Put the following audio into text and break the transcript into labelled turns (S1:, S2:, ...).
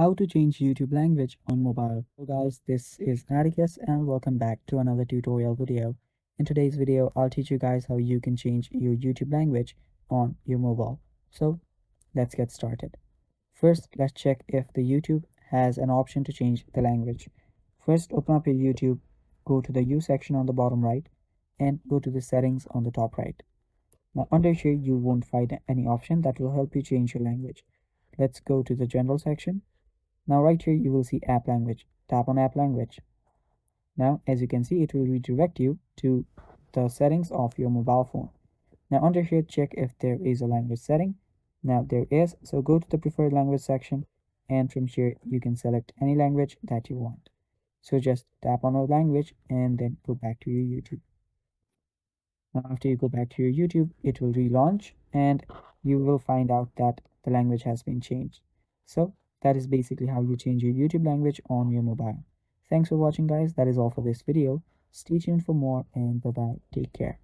S1: How to change YouTube language on mobile. So guys, this is Narikas and welcome back to another tutorial video. In today's video, I'll teach you guys how you can change your YouTube language on your mobile. So let's get started. First, let's check if the YouTube has an option to change the language. First, open up your YouTube, go to the U section on the bottom right and go to the settings on the top right. Now under here, you won't find any option that will help you change your language. Let's go to the general section. Now right here you will see app language. Tap on app language. Now as you can see it will redirect you to the settings of your mobile phone. Now under here check if there is a language setting. Now there is, so go to the preferred language section and from here you can select any language that you want. So just tap on a language and then go back to your YouTube. Now after you go back to your YouTube, it will relaunch and you will find out that the language has been changed. So that is basically how you change your YouTube language on your mobile. Thanks for watching guys. That is all for this video. Stay tuned for more and bye bye. Take care.